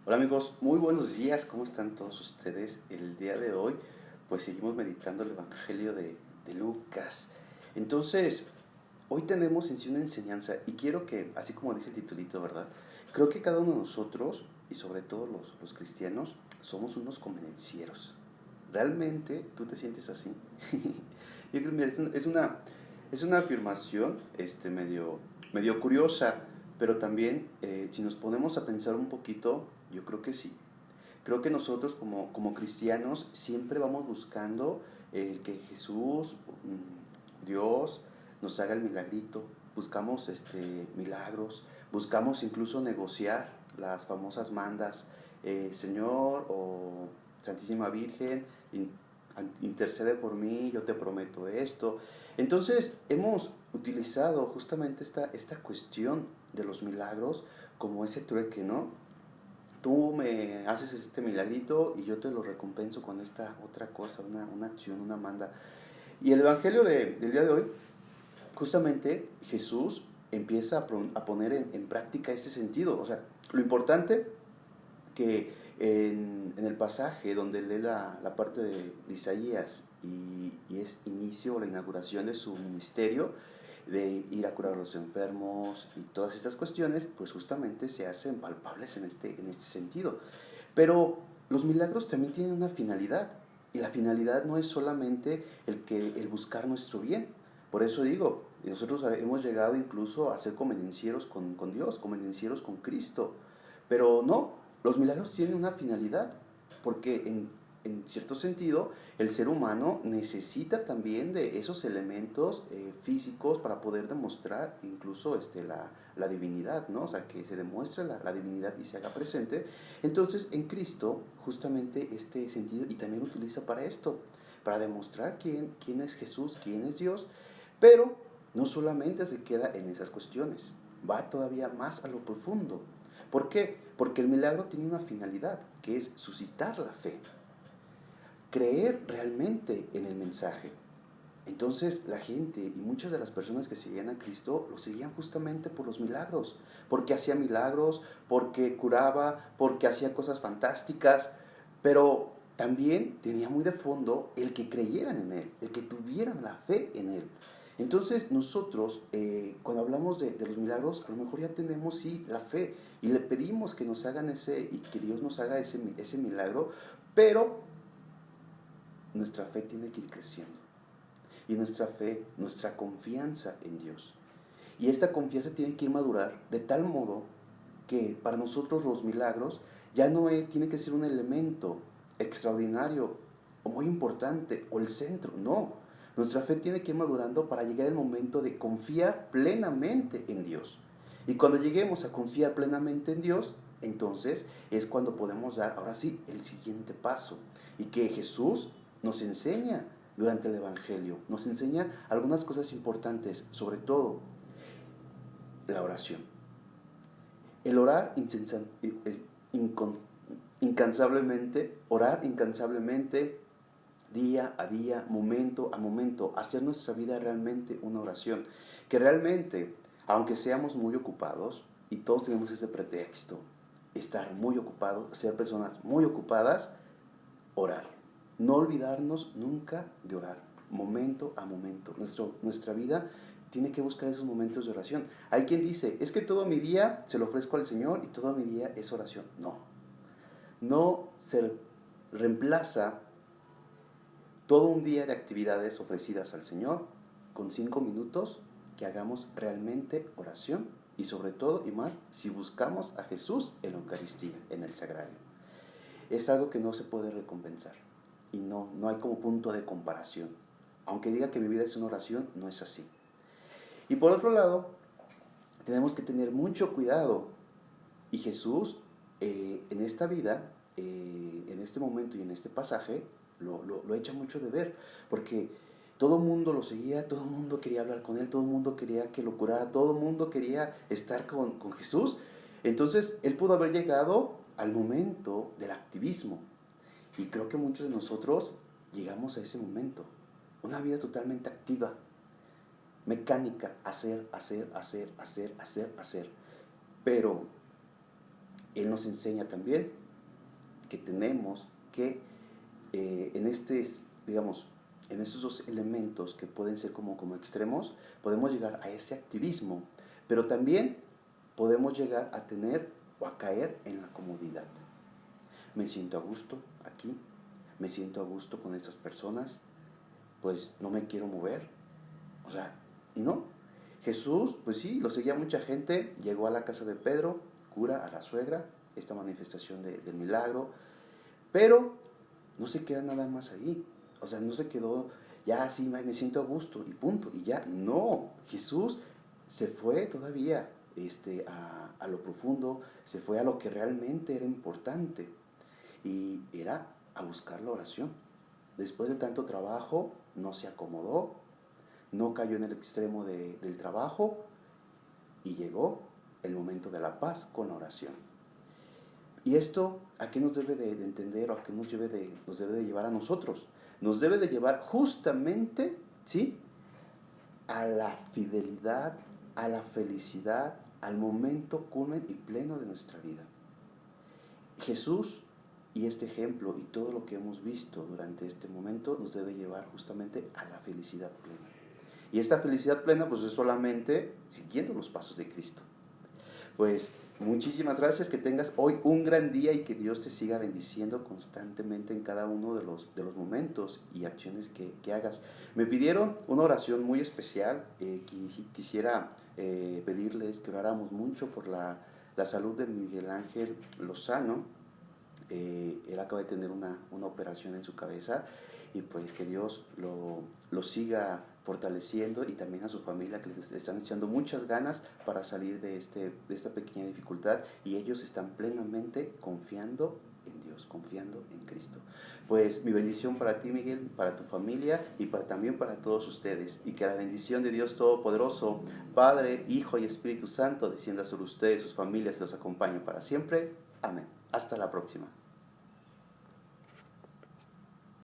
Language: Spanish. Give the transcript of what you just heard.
Hola amigos, muy buenos días, ¿cómo están todos ustedes? El día de hoy pues seguimos meditando el Evangelio de Lucas. Entonces, hoy tenemos en sí una enseñanza y quiero que, así como dice el titulito, ¿verdad? Creo que cada uno de nosotros, y sobre todo los cristianos, somos unos convenencieros. ¿Realmente tú te sientes así? Yo creo, mira, es una afirmación medio curiosa, pero también si nos ponemos a pensar un poquito, yo creo que sí. Creo que nosotros como cristianos siempre vamos buscando que Jesús, Dios, nos haga el milagrito. Buscamos milagros, buscamos incluso negociar las famosas mandas. Señor o Santísima Virgen, intercede por mí, yo te prometo esto. Entonces hemos utilizado justamente esta cuestión de los milagros como ese trueque, ¿no? Tú me haces este milagrito y yo te lo recompenso con esta otra cosa, una acción, una manda. Y el Evangelio del día de hoy, justamente Jesús empieza a poner en práctica este sentido. O sea, lo importante que en el pasaje donde lee la parte de Isaías y es inicio o la inauguración de su ministerio, de ir a curar a los enfermos y todas estas cuestiones, pues justamente se hacen palpables en este sentido. Pero los milagros también tienen una finalidad, y la finalidad no es solamente el buscar nuestro bien. Por eso digo, nosotros hemos llegado incluso a ser convenencieros con Dios, convenencieros con Cristo. Pero no, los milagros tienen una finalidad, porque en cierto sentido el ser humano necesita también de esos elementos físicos para poder demostrar incluso la divinidad, ¿no? O sea, que se demuestre la divinidad y se haga presente. Entonces, en Cristo, justamente este sentido, y también utiliza para esto, para demostrar quién es Jesús, quién es Dios, pero no solamente se queda en esas cuestiones, va todavía más a lo profundo. ¿Por qué? Porque el milagro tiene una finalidad, que es suscitar la fe, creer realmente en el mensaje. Entonces la gente y muchas de las personas que seguían a Cristo lo seguían justamente por los milagros, porque hacía milagros, porque curaba, porque hacía cosas fantásticas, pero también tenía muy de fondo el que creyeran en Él, el que tuvieran la fe en Él. Entonces nosotros, cuando hablamos de los milagros, a lo mejor ya tenemos sí la fe y le pedimos que nos hagan y que Dios nos haga ese milagro, pero nuestra fe tiene que ir creciendo. Y nuestra fe, nuestra confianza en Dios. Y esta confianza tiene que ir madurar de tal modo que para nosotros los milagros ya no tiene que ser un elemento extraordinario o muy importante o el centro, no. Nuestra fe tiene que ir madurando para llegar el momento de confiar plenamente en Dios. Y cuando lleguemos a confiar plenamente en Dios, entonces es cuando podemos dar, ahora sí, el siguiente paso. Y que Jesús nos enseña durante el Evangelio, nos enseña algunas cosas importantes, sobre todo la oración. El orar incansablemente, orar incansablemente, día a día, momento a momento, hacer nuestra vida realmente una oración. Que realmente, aunque seamos muy ocupados, y todos tenemos ese pretexto, estar muy ocupados, ser personas muy ocupadas, orar. No olvidarnos nunca de orar, momento a momento. Nuestra vida tiene que buscar esos momentos de oración. Hay quien dice, es que todo mi día se lo ofrezco al Señor y todo mi día es oración. No, no se reemplaza todo un día de actividades ofrecidas al Señor con 5 minutos que hagamos realmente oración, y sobre todo y más si buscamos a Jesús en la Eucaristía, en el Sagrario. Es algo que no se puede recompensar y no hay como punto de comparación. Aunque diga que mi vida es una oración, no es así. Y por otro lado, tenemos que tener mucho cuidado. Y Jesús, en esta vida, en este momento y en este pasaje, lo echa mucho de ver, porque todo el mundo lo seguía, todo el mundo quería hablar con él, todo el mundo quería que lo curara, todo el mundo quería estar con Jesús. Entonces, él pudo haber llegado al momento del activismo. Y creo que muchos de nosotros llegamos a ese momento. Una vida totalmente activa, mecánica, hacer, hacer, hacer, hacer, hacer, hacer. Pero Él nos enseña también que tenemos que digamos, en estos dos elementos que pueden ser como extremos, podemos llegar a ese activismo, pero también podemos llegar a tener o a caer en la comodidad. Me siento a gusto aquí, me siento a gusto con estas personas, pues no me quiero mover. O sea, y no. Jesús, pues sí, lo seguía mucha gente, llegó a la casa de Pedro, cura a la suegra, esta manifestación del milagro, pero no se queda nada más ahí. O sea, no se quedó, ya sí, me siento a gusto y punto, y ya. No, Jesús se fue todavía a lo profundo, se fue a lo que realmente era importante, y era a buscar la oración. Después de tanto trabajo, no se acomodó, no cayó en el extremo del trabajo, y llegó el momento de la paz con la oración. ¿Y esto a qué nos debe de entender, o a qué nos debe de llevar a nosotros? Nos debe de llevar justamente, ¿sí?, a la fidelidad, a la felicidad, al momento culmen y pleno de nuestra vida. Jesús y este ejemplo y todo lo que hemos visto durante este momento nos debe llevar justamente a la felicidad plena. Y esta felicidad plena pues es solamente siguiendo los pasos de Cristo. Pues muchísimas gracias, que tengas hoy un gran día y que Dios te siga bendiciendo constantemente en cada uno de los momentos y acciones que hagas. Me pidieron una oración muy especial, quisiera pedirles que oráramos mucho por la salud de Miguel Ángel Lozano. Él acaba de tener una operación en su cabeza, y pues que Dios lo siga fortaleciendo, y también a su familia, que les están echando muchas ganas para salir de esta pequeña dificultad, y ellos están plenamente confiando en Dios, confiando en Cristo. Pues mi bendición para ti, Miguel, para tu familia y también para todos ustedes, y que la bendición de Dios Todopoderoso, Padre, Hijo y Espíritu Santo, descienda sobre ustedes, sus familias, y los acompañe para siempre. Amén. Hasta la próxima.